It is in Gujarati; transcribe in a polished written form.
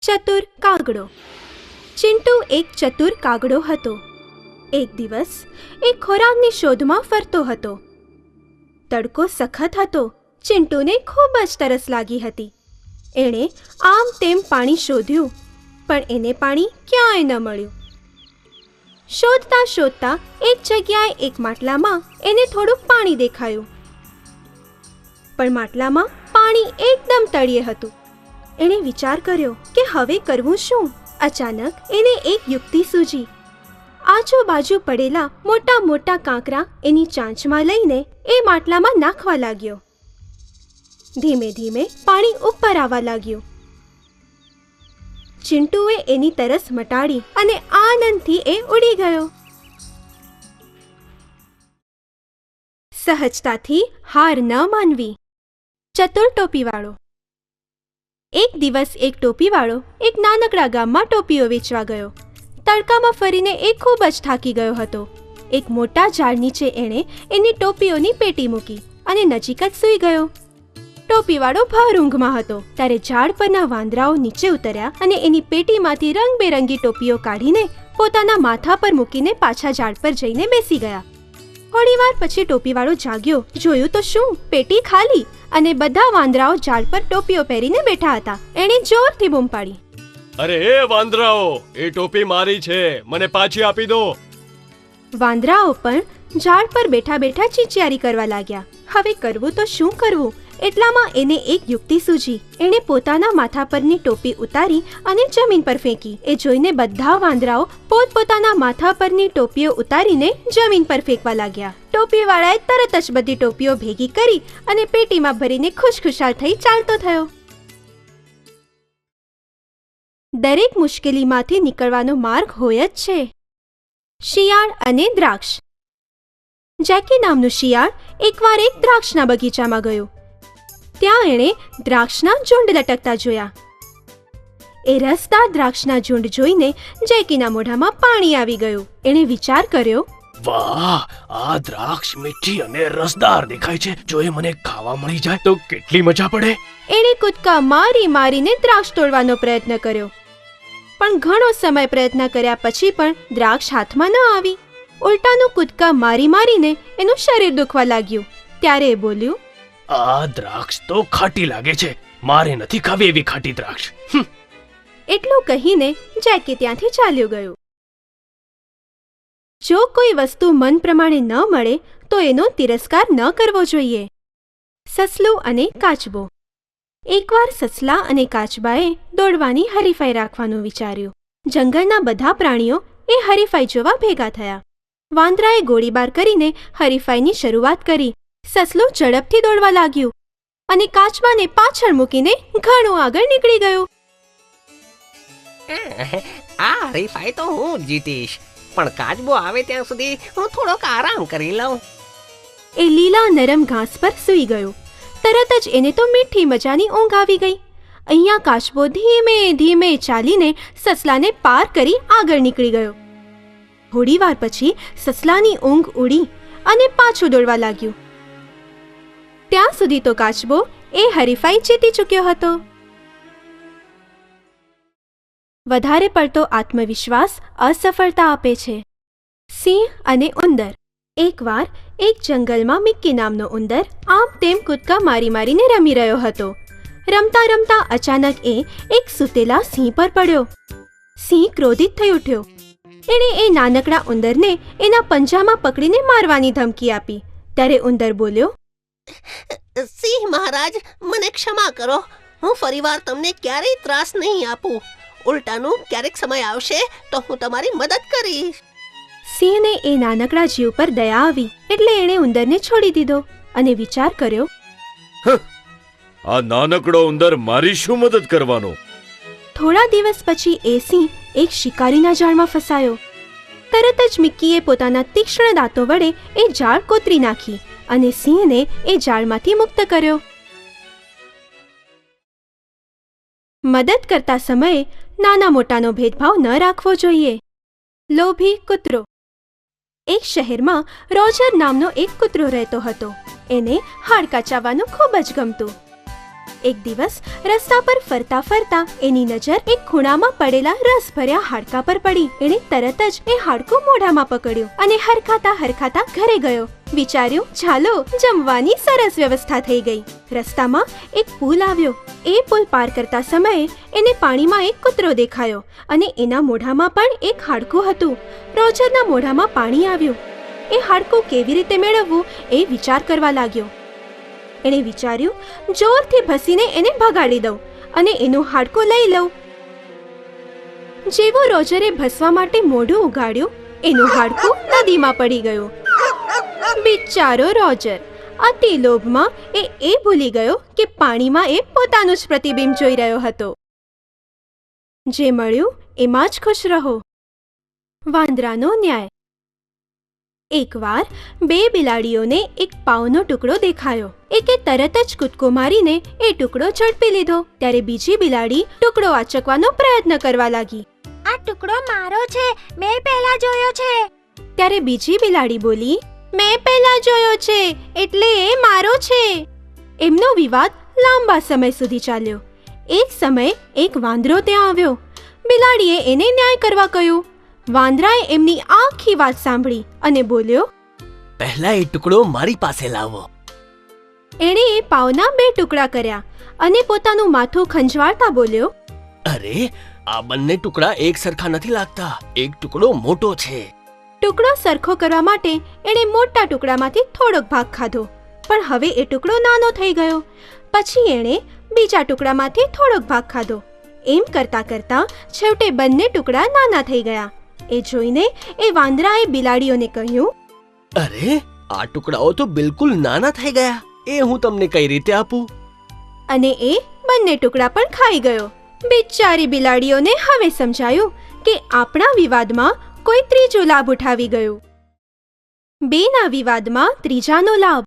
ચતુર કાગડો. ચિંટુ એક ચતુર કાગડો હતો. એક દિવસ એ ખોરાકની શોધમાં ફરતો હતો. તડકો સખત હતો. ચિંટુને ખૂબ જ તરસ લાગી હતી. એણે આમ તેમ પાણી શોધ્યું, પણ એને પાણી ક્યાંય ન મળ્યું. શોધતા શોધતા એક જગ્યાએ એક માટલામાં એને થોડુંક પાણી દેખાયું, પણ માટલામાં પાણી એકદમ તળિયે હતું. એણે વિચાર કર્યો કે હવે કરવું શું? અચાનક એને એક યુક્તિ સૂજી. આજુબાજુ પડેલા મોટા મોટા કાંકરા એની ચાંચમાં લઈને એ માટલામાં નાખવા લાગ્યો. ધીમે ધીમે પાણી ઉપર આવવા લાગ્યું. ચિંટુએ એની તરસ મટાડી અને આનંદથી એ ઉડી ગયો. સહજતાથી હાર ન માનવી. ચતુર ટોપીવાળો. એક દિવસ એક ટોપીવાળો એક નાનકડા ગામમાં ટોપીઓ વેચવા ગયો. તડકામાં ફરીને એ ખૂબ જ થાકી ગયો હતો. એક મોટા ઝાડ નીચે એણે એની ટોપીઓની પેટી મૂકી અને નજીક જ સૂઈ ગયો. ટોપીવાળો ભર ઊંઘમાં હતો ત્યારે ઝાડ પરના વાંદરાઓ નીચે ઉતર્યા અને એની પેટીમાંથી રંગબેરંગી ટોપીઓ કાઢીને પોતાના માથા પર મૂકીને પાછા ઝાડ પર જઈને બેસી ગયા. થોડીવાર પછી ટોપીવાળો જાગ્યો. જોયું તો શું, પેટી ખાલી અને બધા વાંદરાઓ ઝાડ પર ટોપીઓ પહેરીને બેઠા હતા. એણે જોરથી બૂમ પાડી, અરે એ વાંદરાઓ, એ ટોપી મારી છે, મને પાછી આપી દો. વાંદરાઓ પણ ઝાડ પર બેઠા બેઠા ચીચિયારી કરવા લાગ્યા. હવે કરવું તો શું કરવું? એટલામાં એને એક યુક્તિ સૂજી. એણે પોતાના માથા પરની ટોપી ઉતારી અને જમીન પર ફેંકી. એ જોઈને બધા વાંદરાઓ પોતપોતાના માથા પરની ટોપીઓ ઉતારીને જમીન પર ફેંકવા લાગ્યા. ટોપીવાળાએ તરત જ બધી ટોપીઓ ભેગી કરી અને પેટીમાં ભરીને ખુશખુશાલ થઈ ચાલતો થયો. દરેક મુશ્કેલીમાંથી નીકળવાનો માર્ગ હોય જ છે. શિયાળ અને દ્રાક્ષ. જેકી નામનું શિયાળ એકવાર એક દ્રાક્ષના બગીચામાં ગયું. ત્યાં એણે દ્રાક્ષના ઝુંડ લટકતા જોયા. એ રસદાર દ્રાક્ષના ઝુંડ જોઈને જેકીના મોઢામાં પાણી આવી ગયું. એણે વિચાર કર્યો, વાહ, આ દ્રાક્ષ મીઠી અને રસદાર દેખાય છે. જો એ મને ખાવા મળી જાય તો કેટલી મજા પડે. એણે કૂદકા મારી મારીને દ્રાક્ષ તોડવાનો પ્રયત્ન કર્યો, પણ ઘણો સમય પ્રયત્ન કર્યા પછી પણ દ્રાક્ષ હાથમાં ન આવી. ઉલટાનું કૂદકા મારી મારીને એનું શરીર દુખવા લાગ્યું. ત્યારે એ બોલ્યું, આ દ્રાક્ષ તો ખાટી લાગે છે, મારે નથી ખાવી એવી ખાટી દ્રાક્ષ. એટલું કહીને જેકી ત્યાંથી ચાલ્યું ગયું. જો કોઈ વસ્તુ મન પ્રમાણે ન મળે તો એનો તિરસ્કાર ન કરવો જોઈએ. સસલું અને કાચબો. એકવાર સસલા અને કાચબાએ દોડવાની હરીફાઈ રાખવાનું વિચાર્યું. જંગલના બધા પ્રાણીઓ એ હરીફાઈ જોવા ભેગા થયા. વાંદરાએ ગોળીબાર કરીને હરીફાઈની શરૂઆત કરી. સસલું ઝડપથી દોડવા લાગ્યું અને કાચબાને પાછળ મૂકીને ઘણું આગળ નીકળી ગયું. આ હરીફાઈ તો હું જીતીશ, પણ કાચબો આવે ત્યાં સુધી હું થોડોક આરામ કરી લઉં. એ લીલા નરમ ઘાસ પર સૂઈ ગયો. તરત જ એને તો મીઠી મજાની ઊંઘ આવી ગઈ. અહીંયા કાચબો ધીમે ધીમે ચાલીને સસલાને પાર કરી આગળ નીકળી ગયો. થોડી વાર પછી સસલાની ઊંઘ ઉડી અને પાછું દોડવા લાગ્યું. ત્યાં સુધી તો કાચબો એ હરીફાઈ જીતી ચૂક્યો હતો. વધારે પડતો આત્મવિશ્વાસ અસફળતા આપે છે. સિંહ અને ઉંદર. એકવાર એક જંગલમાં મિક્કી નામનો ઉંદર આમ તેમ કૂદકા મારી મારીને રમી રહ્યો હતો. રમતા રમતા અચાનક એ એક સૂતેલા સિંહ પર પડ્યો. સિંહ ક્રોધિત થઈ ઉઠ્યો. એણે એ નાનકડા ઉંદરને એના પંજામાં પકડીને મારવાની ધમકી આપી. ત્યારે ઉંદર બોલ્યો, સિંહ મહારાજ, મને ક્ષમા કરો. હું ફરીવાર તમને ક્યારેય ત્રાસ નહીં આપું. ઉલટાનું ક્યારેક સમય આવશે તો હું તમારી મદદ કરીશ. સિંહને એ નાનકડા જીવ પર દયા આવી એટલે એણે ઉંદરને છોડી દીધો અને વિચાર કર્યો, આ નાનકડો ઉંદર મારી શું મદદ કરવાનો? થોડા દિવસ પછી એ સિંહ એક શિકારીના જાળમાં ફસાયો. તરત જ મિક્કીએ પોતાના તીક્ષ્ણ દાંતો વડે એ જાળ કોતરી નાખી અને સિંહને એ જાળમાંથી મુક્ત કર્યો. મદદ કરતા સમયે નાના મોટાનો ભેદભાવ ન રાખવો જોઈએ. લોભી કૂતરો. એક શહેરમાં રોજર નામનો એક કૂતરો રહેતો હતો. એને હાડકાં ચાવવાનું ખૂબ જ ગમતું. એક દિવસ રસ્તા પર ફરતા ફરતા એની નજર એક ખૂણામાં પડેલા રસભર્યા હાડકા પર પડી. એણે તરત જ એ હાડકું મોઢામાં પકડ્યું અને હરખાતા હરખાતા ઘરે ગયો. વિચાર્યું, ચાલો જમવાની સરસ વ્યવસ્થા થઈ ગઈ. રસ્તામાં એક પુલ આવ્યો. એ પુલ પાર કરતા સમયે એને પાણીમાં એક કૂતરો દેખાયો અને એના મોઢામાં પણ એક હાડકું હતું. રોજરના મોઢામાં પાણી આવ્યું. એ હાડકું કેવી રીતે મેળવવું એ વિચાર કરવા લાગ્યો. એણે વિચાર્યું, જોરથી ભસીને એને ભગાડી દઉં અને એનું હાડકું લઈ લઉં. જેવો રોજરે ભસવા માટે મોઢું ઉગાડ્યું, એનું હાડકું નદીમાં પડી ગયું. બિચારો રોજર અતિ લોભમાં એ ભૂલી ગયો કે પાણીમાં એ પોતાનું જ પ્રતિબિંબ જોઈ રહ્યો હતો. જે મળ્યું એમાં જ ખુશ રહો. વાંદરાનો ન્યાય. એકવાર બે બિલાડીઓને એક પાવનો ટુકડો દેખાયો. એકે તરત જ કૂદકો મારીને એ ટુકડો ઝડપી લીધો. ત્યારે બીજી બિલાડી ટુકડો આચકવાનો પ્રયત્ન કરવા લાગી. આ ટુકડો મારો છે, મેં પહેલા જોયો છે. ત્યારે બીજી બિલાડી બોલી, મેં પહેલા જોયો છે એટલે એ મારો છે. એમનો વિવાદ લાંબા સમય સુધી ચાલ્યો. એક સમયે એક વાંદરો ત્યાં આવ્યો. બિલાડીએ એને ન્યાય કરવા કહ્યું. વાંદરાએ એમની આખી વાત સાંભળી અને બોલ્યો, પહેલા એ ટુકડો મારી પાસે લાવો. એણે એ પાવના બે ટુકડા કર્યા અને પોતાનું માથું ખંજવાળતા બોલ્યો, અરે, આ બંને ટુકડા એક સરખા નથી લાગતા. એક ટુકડો મોટો છે. ટુકડો સરખો કરવા માટે એણે મોટા ટુકડામાંથી થોડોક ભાગ ખાધો, પણ હવે એ ટુકડો નાનો થઈ ગયો. પછી એણે બીજા ટુકડામાંથી થોડોક ભાગ ખાધો. એમ કરતા કરતા છેવટે બંને ટુકડા નાના થઈ ગયા. એ જોઈને એ વાંદરાએ બિલાડીઓને કહ્યું, અરે, આ ટુકડાઓ તો બિલકુલ નાના થઈ ગયા. એ હું તમને કઈ રીતે આપું? અને એ બંને ટુકડા પણ ખાઈ ગયો. બિચારી બિલાડીઓને હવે સમજાયું કે આપણા વિવાદમાં કોઈ ત્રીજો લાભ ઉઠાવી ગયું. બેના વિવાદમાં ત્રીજાનો લાભ.